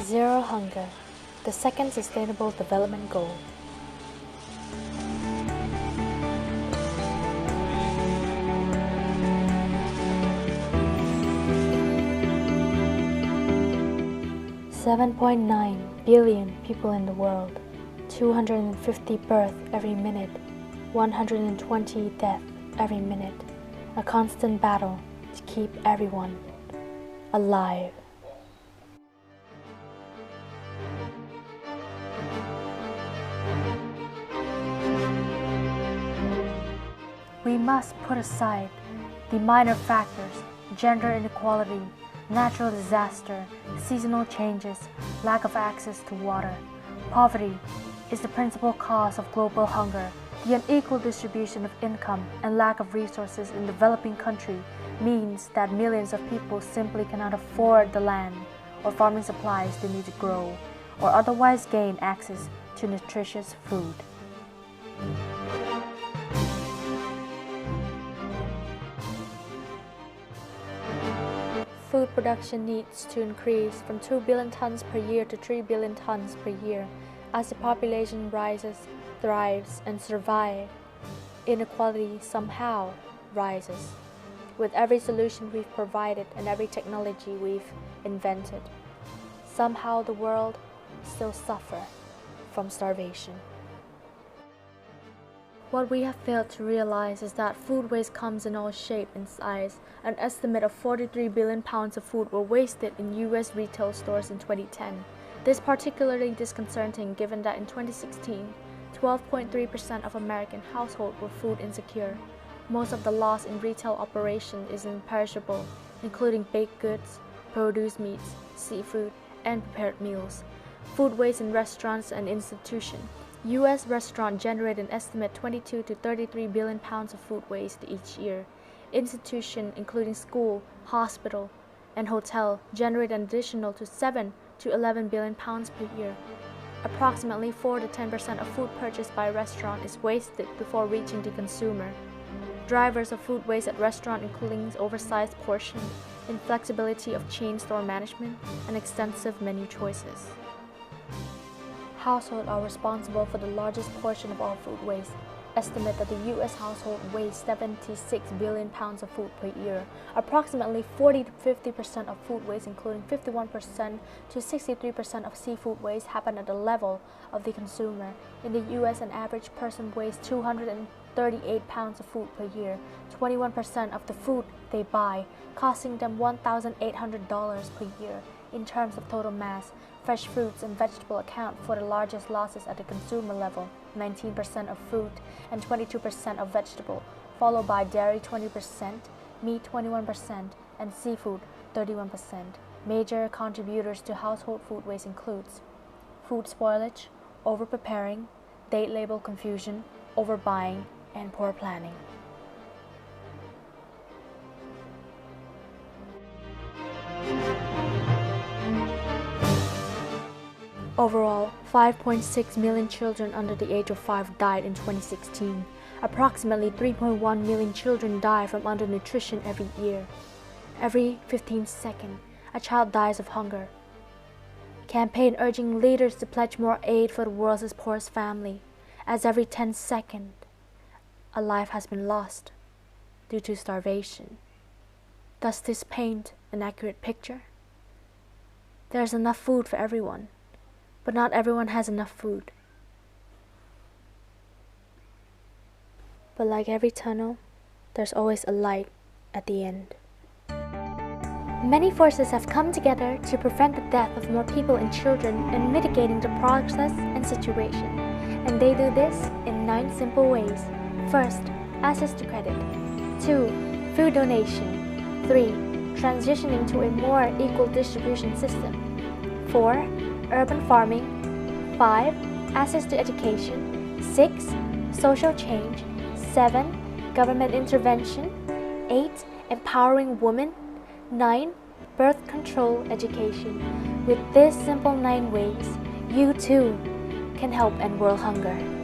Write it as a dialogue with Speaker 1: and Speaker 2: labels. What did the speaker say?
Speaker 1: Zero hunger, the second Sustainable Development Goal. $7.9 billion people in the world, 250 births every minute, 120 deaths every minute, a constant battle to keep everyone alive. We must put aside the minor factors, gender inequality, natural disaster, seasonal changes, lack of access to water. Poverty is the principal cause of global hunger. The unequal distribution of income and lack of resources in developing countries means that millions of people simply cannot afford the land or farming supplies they need to grow or otherwise gain access to nutritious food. Food production needs to increase from 2 billion tons per year to 3 billion tons per year as the population rises, thrives, and survives. Inequality somehow rises with every solution we've provided and every technology we've invented. Somehow the world still suffers from starvation. What we have failed to realize is that food waste comes in all shapes and sizes. An estimate of 43 billion pounds of food were wasted in U.S. retail stores in 2010. This is particularly disconcerting given that in 2016, 12.3% of American households were food insecure. Most of the loss in retail operation is imperishable, including baked goods, produce meats, seafood, and prepared meals. Food waste in restaurants and institutions. U.S. restaurants generate an estimate 22 to 33 billion pounds of food waste each year. Institutions, including school, hospital, and hotel, generate an additional 7 to 11 billion pounds per year. Approximately 4 to 10% of food purchased by a restaurant is wasted before reaching the consumer. Drivers of food waste at restaurants including oversized portions, inflexibility of chain store management, and extensive menu choices. Households are responsible for the largest portion of all food waste. Estimate that the U.S. household wastes 76 billion pounds of food per year. Approximately 40 to 50% of food waste, including 51% to 63% of seafood waste, happen at the level of the consumer. In the U.S., an average person wastes 238 pounds of food per year, 21% of the food they buy, costing them $1,800 per year. In terms of total mass, fresh fruits and vegetables account for the largest losses at the consumer level, 19% of fruit and 22% of vegetable, followed by dairy 20%, meat 21%, and seafood 31%. Major contributors to household food waste includes food spoilage, over-preparing, date label confusion, overbuying, and poor planning. Overall, 5.6 million children under the age of 5 died in 2016. Approximately 3.1 million children die from undernutrition every year. Every 15 seconds, a child dies of hunger. Campaign urging leaders to pledge more aid for the world's poorest family, as every 10 seconds, a life has been lost due to starvation. Does this paint an accurate picture? There's enough food for everyone, but not everyone has enough food. But like every tunnel, there's always a light at the end. Many forces have come together to prevent the death of more people and children and mitigating the process and situation. And they do this in 9 simple ways. First, access to credit. 2. Food donation. 3. Transitioning to a more equal distribution system. 4. Urban farming. 5. Access to education. 6. Social change. 7. Government intervention. 8. Empowering women. 9. Birth control education. With these simple 9 ways, you too can help end world hunger.